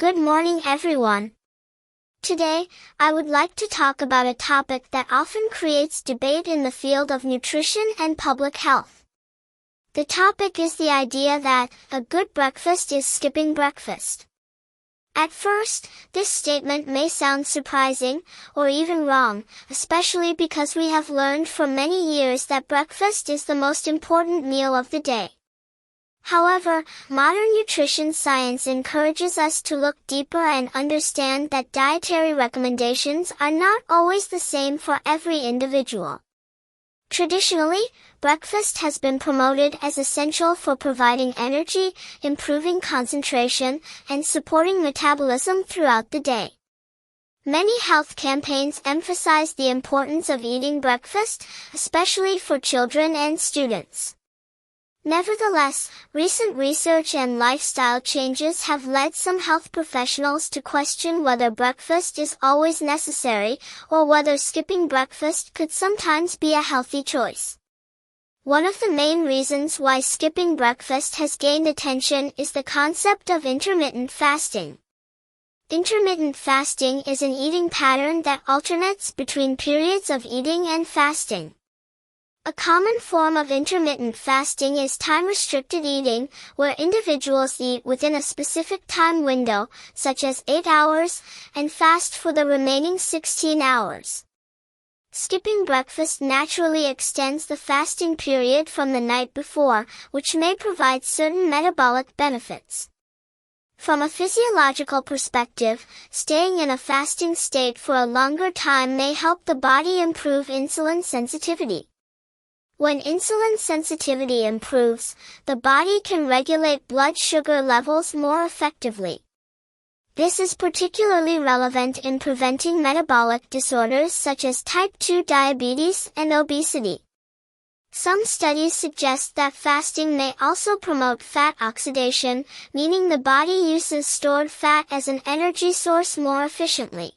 Good morning everyone. Today, I would like to talk about a topic that often creates debate in the field of nutrition and public health. The topic is the idea that a good breakfast is skipping breakfast. At first, this statement may sound surprising, or even wrong, especially because we have learned for many years that breakfast is the most important meal of the day. However, modern nutrition science encourages us to look deeper and understand that dietary recommendations are not always the same for every individual. Traditionally, breakfast has been promoted as essential for providing energy, improving concentration, and supporting metabolism throughout the day. Many health campaigns emphasize the importance of eating breakfast, especially for children and students. Nevertheless, recent research and lifestyle changes have led some health professionals to question whether breakfast is always necessary, or whether skipping breakfast could sometimes be a healthy choice. One of the main reasons why skipping breakfast has gained attention is the concept of intermittent fasting. Intermittent fasting is an eating pattern that alternates between periods of eating and fasting. A common form of intermittent fasting is time-restricted eating, where individuals eat within a specific time window, such as 8 hours, and fast for the remaining 16 hours. Skipping breakfast naturally extends the fasting period from the night before, which may provide certain metabolic benefits. From a physiological perspective, staying in a fasting state for a longer time may help the body improve insulin sensitivity. When insulin sensitivity improves, the body can regulate blood sugar levels more effectively. This is particularly relevant in preventing metabolic disorders such as type 2 diabetes and obesity. Some studies suggest that fasting may also promote fat oxidation, meaning the body uses stored fat as an energy source more efficiently.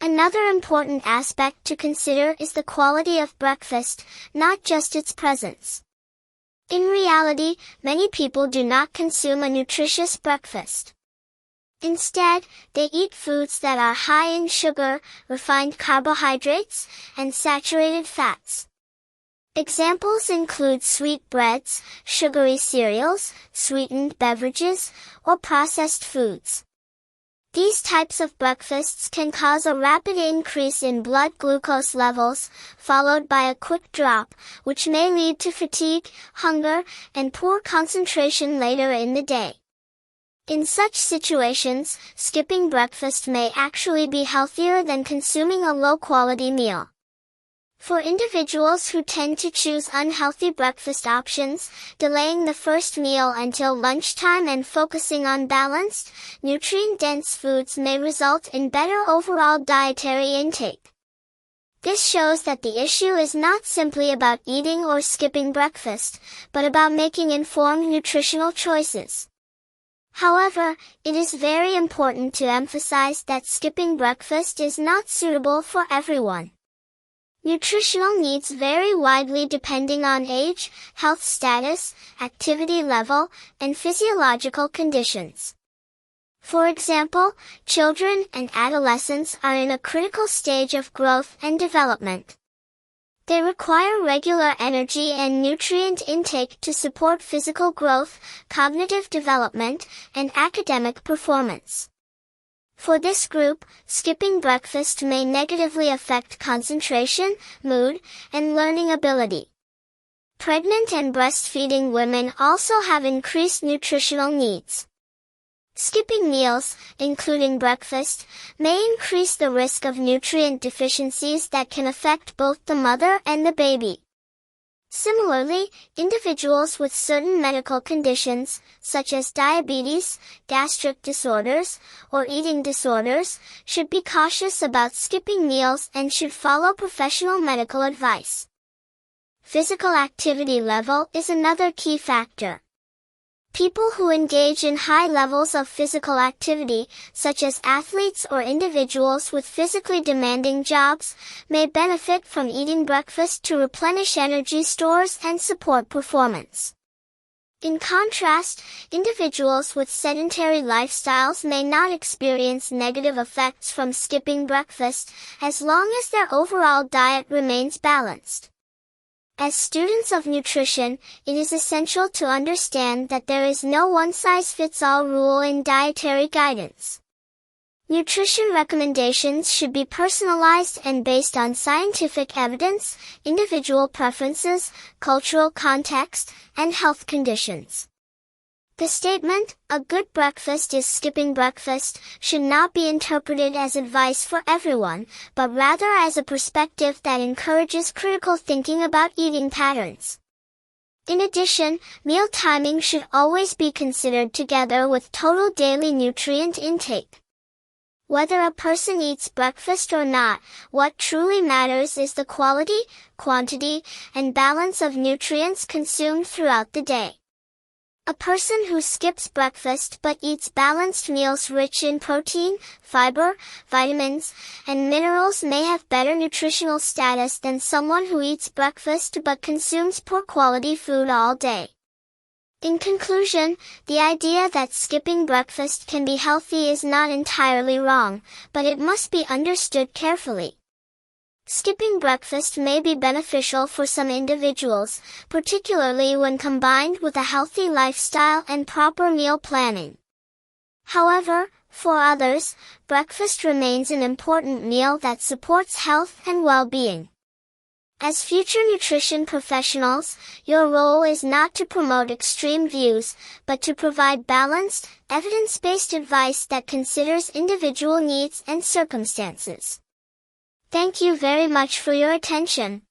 Another important aspect to consider is the quality of breakfast, not just its presence. In reality, many people do not consume a nutritious breakfast. Instead, they eat foods that are high in sugar, refined carbohydrates, and saturated fats. Examples include sweet breads, sugary cereals, sweetened beverages, or processed foods. These types of breakfasts can cause a rapid increase in blood glucose levels, followed by a quick drop, which may lead to fatigue, hunger, and poor concentration later in the day. In such situations, skipping breakfast may actually be healthier than consuming a low-quality meal. For individuals who tend to choose unhealthy breakfast options, delaying the first meal until lunchtime and focusing on balanced, nutrient-dense foods may result in better overall dietary intake. This shows that the issue is not simply about eating or skipping breakfast, but about making informed nutritional choices. However, it is very important to emphasize that skipping breakfast is not suitable for everyone. Nutritional needs vary widely depending on age, health status, activity level, and physiological conditions. For example, children and adolescents are in a critical stage of growth and development. They require regular energy and nutrient intake to support physical growth, cognitive development, and academic performance. For this group, skipping breakfast may negatively affect concentration, mood, and learning ability. Pregnant and breastfeeding women also have increased nutritional needs. Skipping meals, including breakfast, may increase the risk of nutrient deficiencies that can affect both the mother and the baby. Similarly, individuals with certain medical conditions, such as diabetes, gastric disorders, or eating disorders, should be cautious about skipping meals and should follow professional medical advice. Physical activity level is another key factor. People who engage in high levels of physical activity, such as athletes or individuals with physically demanding jobs, may benefit from eating breakfast to replenish energy stores and support performance. In contrast, individuals with sedentary lifestyles may not experience negative effects from skipping breakfast, as long as their overall diet remains balanced. As students of nutrition, it is essential to understand that there is no one-size-fits-all rule in dietary guidance. Nutrition recommendations should be personalized and based on scientific evidence, individual preferences, cultural context, and health conditions. The statement, "A good breakfast is skipping breakfast," should not be interpreted as advice for everyone, but rather as a perspective that encourages critical thinking about eating patterns. In addition, meal timing should always be considered together with total daily nutrient intake. Whether a person eats breakfast or not, what truly matters is the quality, quantity, and balance of nutrients consumed throughout the day. A person who skips breakfast but eats balanced meals rich in protein, fiber, vitamins, and minerals may have better nutritional status than someone who eats breakfast but consumes poor quality food all day. In conclusion, the idea that skipping breakfast can be healthy is not entirely wrong, but it must be understood carefully. Skipping breakfast may be beneficial for some individuals, particularly when combined with a healthy lifestyle and proper meal planning. However, for others, breakfast remains an important meal that supports health and well-being. As future nutrition professionals, your role is not to promote extreme views, but to provide balanced, evidence-based advice that considers individual needs and circumstances. Thank you very much for your attention.